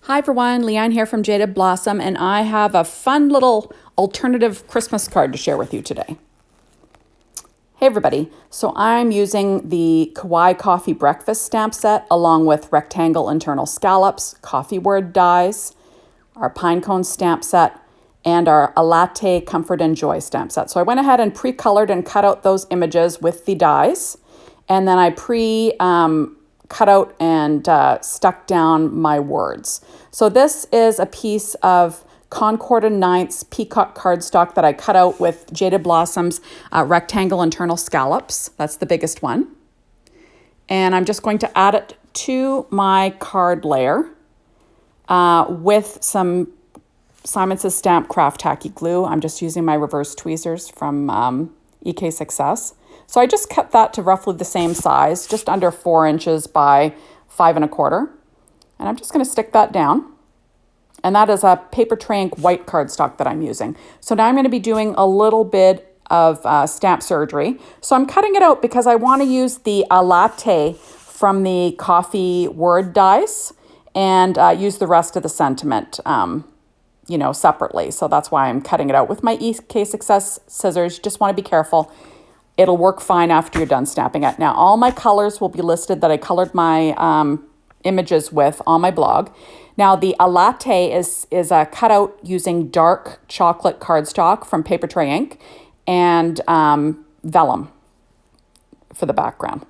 Hi everyone, Leanne here from Jaded Blossom, and I have a fun little alternative Christmas card to share with you today. Hey everybody, so I'm using the Kawaii Coffee Breakfast stamp set along with rectangle internal scallops, coffee word dies, our Pinecones stamp set, and our Latte Comfort and Joy stamp set. So I went ahead and pre-colored and cut out those images with the dies, and then I cut out and stuck down my words. So this is a piece of Concord and Ninth's peacock cardstock that I cut out with Jaded Blossom's rectangle internal scallops. That's the biggest one. And I'm just going to add it to my card layer with some Simon Says Stamp Craft Tacky Glue. I'm just using my reverse tweezers from EK Success. So I just cut that to roughly the same size, just under 4 inches by 5 1/4. And I'm just going to stick that down. And that is a paper tray ink white cardstock that I'm using. So now I'm going to be doing a little bit of stamp surgery. So I'm cutting it out because I want to use the latte from the coffee word dies and use the rest of the sentiment, separately. So that's why I'm cutting it out with my EK Success scissors. Just want to be careful. It'll work fine after you're done stamping it. Now, all my colors will be listed that I colored my images with on my blog. Now, the latte is cut out using dark chocolate cardstock from paper tray ink and vellum for the background.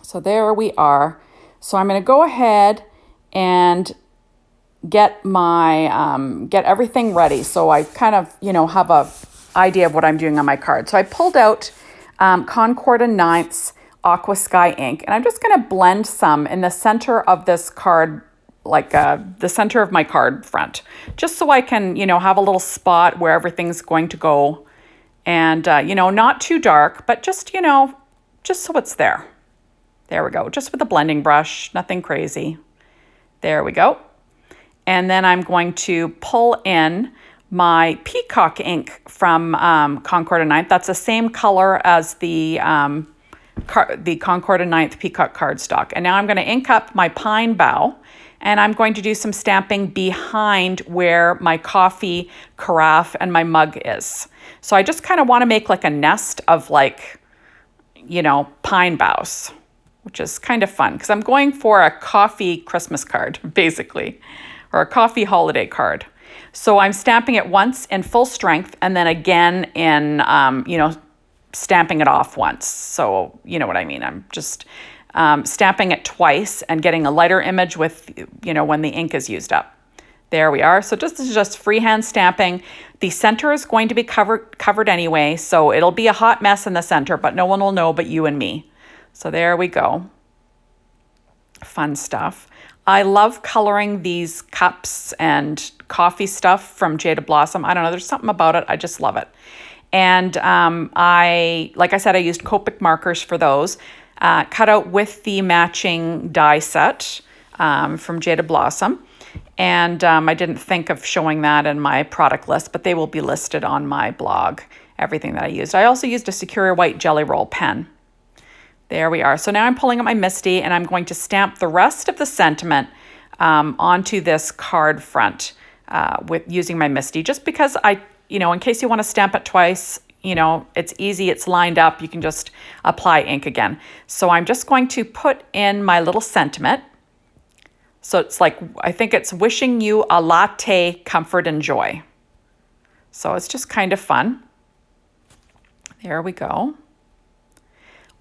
So there we are. So I'm going to go ahead and get my get everything ready. So I kind of have a idea of what I'm doing on my card. So I pulled out Concord and Ninth's Aqua Sky ink, and I'm just going to blend some in the center of this card, like the center of my card front, just so I can, have a little spot where everything's going to go, and, not too dark, but just, just so it's there. There we go, just with a blending brush, nothing crazy. There we go. And then I'm going to pull in my peacock ink from Concord and Ninth. That's the same color as the Concord and Ninth peacock cardstock. And now I'm going to ink up my pine bough, and I'm going to do some stamping behind where my coffee carafe and my mug is. So I just kind of want to make like a nest of pine boughs, which is kind of fun because I'm going for a coffee Christmas card, basically, or a coffee holiday card. So I'm stamping it once in full strength and then again in, stamping it off once. So you know what I mean? I'm just stamping it twice and getting a lighter image with, when the ink is used up. There we are. So this is just freehand stamping. The center is going to be covered anyway, so it'll be a hot mess in the center, but no one will know but you and me. So there we go. Fun stuff. I love coloring these cups and coffee stuff from Jaded Blossom. I don't know, there's something about it. I just love it. And like I said, I used Copic markers for those, cut out with the matching die set from Jaded Blossom. And I didn't think of showing that in my product list, but they will be listed on my blog, everything that I used. I also used a Secure White Jelly Roll pen. There we are. So now I'm pulling up my MISTI, and I'm going to stamp the rest of the sentiment onto this card front with using my MISTI, just because in case you want to stamp it twice, it's easy, it's lined up, you can just apply ink again. So I'm just going to put in my little sentiment. So it's like, I think it's wishing you a latte, comfort, and joy. So it's just kind of fun. There we go.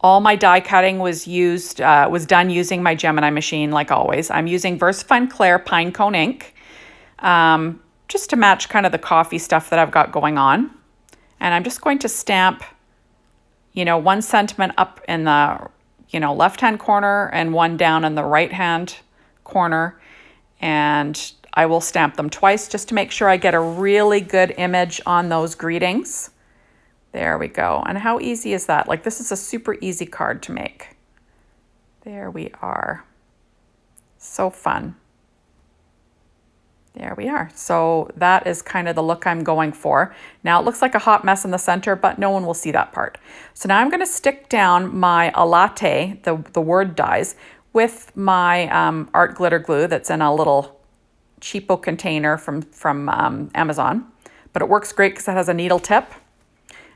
All my die cutting was done using my Gemini machine, like always. I'm using VersaFine Clair Pinecone ink, just to match kind of the coffee stuff that I've got going on. And I'm just going to stamp, one sentiment up in the, left-hand corner and one down in the right-hand corner. And I will stamp them twice just to make sure I get a really good image on those greetings. There we go. And how easy is that? Like, this is a super easy card to make. There we are. So fun. There we are. So that is kind of the look I'm going for. Now it looks like a hot mess in the center, but no one will see that part. So now I'm going to stick down my latte, the word dies, with my art glitter glue that's in a little cheapo container from Amazon, but it works great because it has a needle tip.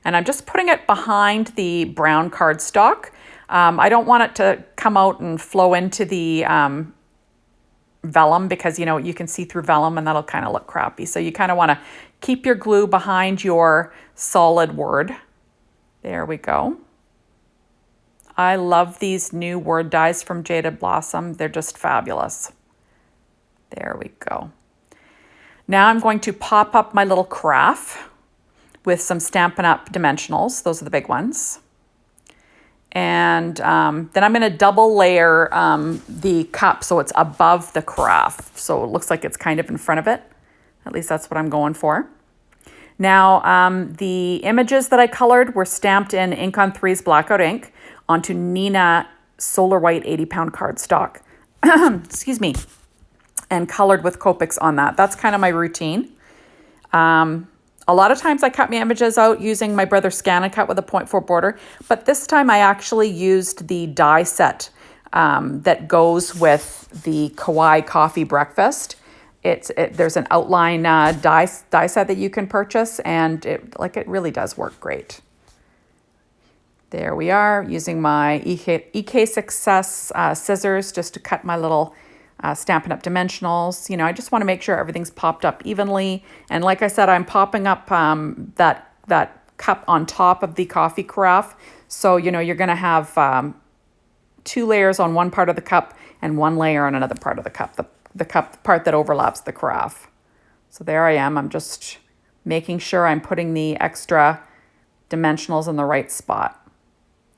And I'm just putting it behind the brown cardstock. I don't want it to come out and flow into the vellum because, you know, you can see through vellum and that'll kind of look crappy. So you kind of want to keep your glue behind your solid word. There we go. I love these new word dies from Jaded Blossom. They're just fabulous. There we go. Now I'm going to pop up my little carafe with some Stampin' Up! Dimensionals. Those are the big ones. And then I'm going to double layer the cup so it's above the carafe. So it looks like it's kind of in front of it. At least that's what I'm going for. Now, the images that I colored were stamped in Ink on 3's Blackout ink onto Nina Solar White 80-pound cardstock. Excuse me. And colored with Copics on that. That's kind of my routine. A lot of times I cut my images out using my Brother Scan and Cut with a 0.4 border, but this time I actually used the die set that goes with the Kawaii coffee breakfast. There's an outline die set that you can purchase, and it really does work great. There we are, using my EK Success scissors just to cut my little Stampin' Up! Dimensionals. You know, I just want to make sure everything's popped up evenly. And like I said, I'm popping up that cup on top of the coffee carafe. So, you know, you're going to have 2 layers on one part of the cup and 1 layer on another part of the cup, the cup part that overlaps the carafe. So there I am. I'm just making sure I'm putting the extra dimensionals in the right spot.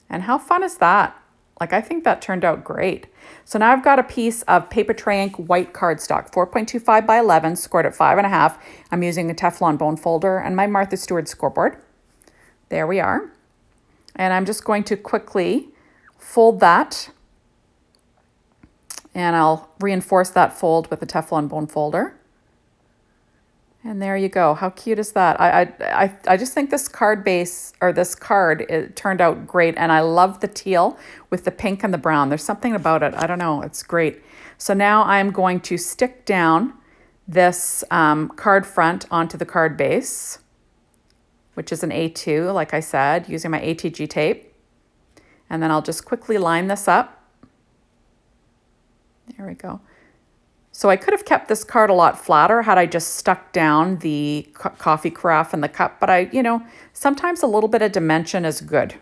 And how fun is that? Like, I think that turned out great. So now I've got a piece of paper tray ink white cardstock, 4.25 by 11, scored at 5.5. I'm using a Teflon bone folder and my Martha Stewart scoreboard. There we are. And I'm just going to quickly fold that. And I'll reinforce that fold with a Teflon bone folder. And there you go. How cute is that? I just think this card base, or this card, it turned out great. And I love the teal with the pink and the brown. There's something about it. I don't know. It's great. So now I'm going to stick down this card front onto the card base, which is an A2, like I said, using my ATG tape. And then I'll just quickly line this up. There we go. So I could have kept this card a lot flatter had I just stuck down the coffee carafe and the cup, but sometimes a little bit of dimension is good.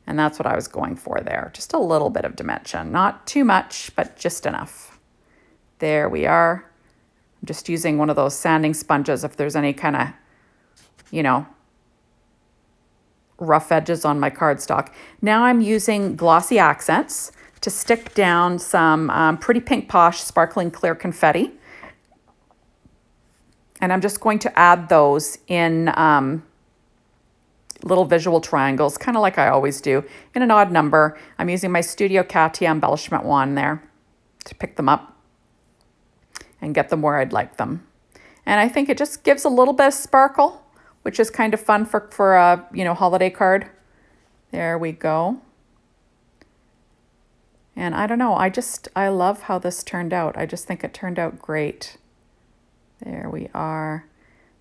And that's what I was going for there. Just a little bit of dimension, not too much, but just enough. There we are. I'm just using one of those sanding sponges if there's any kind of, rough edges on my cardstock. Now I'm using glossy accents to stick down some Pretty Pink Posh sparkling clear confetti. And I'm just going to add those in little visual triangles, kind of like I always do, in an odd number. I'm using my Studio Katia embellishment wand there to pick them up and get them where I'd like them. And I think it just gives a little bit of sparkle, which is kind of fun for a holiday card. There we go. And I don't know, I love how this turned out. I just think it turned out great. There we are.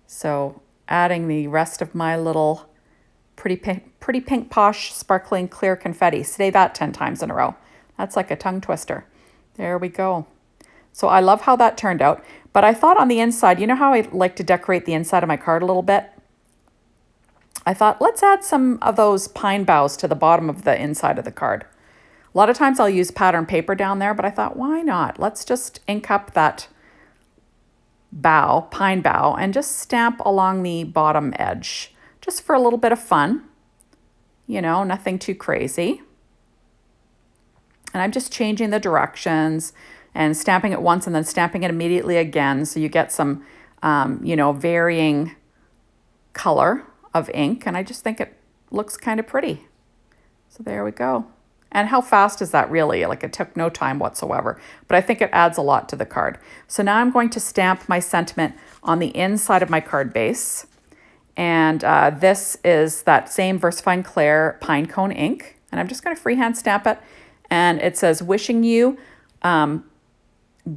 So adding the rest of my little Pretty Pink Posh sparkling clear confetti. Say that 10 times in a row. That's like a tongue twister. There we go. So I love how that turned out. But I thought on the inside, you know how I like to decorate the inside of my card a little bit? I thought, let's add some of those pine boughs to the bottom of the inside of the card. A lot of times I'll use pattern paper down there, but I thought, why not? Let's just ink up that pine bough, and just stamp along the bottom edge, just for a little bit of fun. Nothing too crazy. And I'm just changing the directions and stamping it once and then stamping it immediately again, so you get some, varying color of ink. And I just think it looks kind of pretty. So there we go. And how fast is that really? Like, it took no time whatsoever, but I think it adds a lot to the card. So now I'm going to stamp my sentiment on the inside of my card base. And this is that same VersaFine Clair Pinecone ink. And I'm just going to freehand stamp it. And it says, wishing you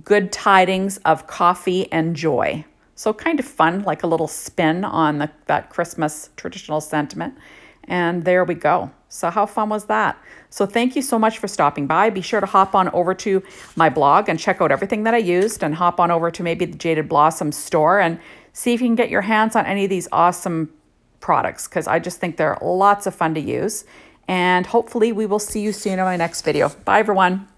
good tidings of coffee and joy. So kind of fun, like a little spin on that Christmas traditional sentiment. And there we go. So how fun was that? So thank you so much for stopping by. Be sure to hop on over to my blog and check out everything that I used, and hop on over to maybe the Jaded Blossom store and see if you can get your hands on any of these awesome products, because I just think they're lots of fun to use. And hopefully we will see you soon in my next video. Bye, everyone.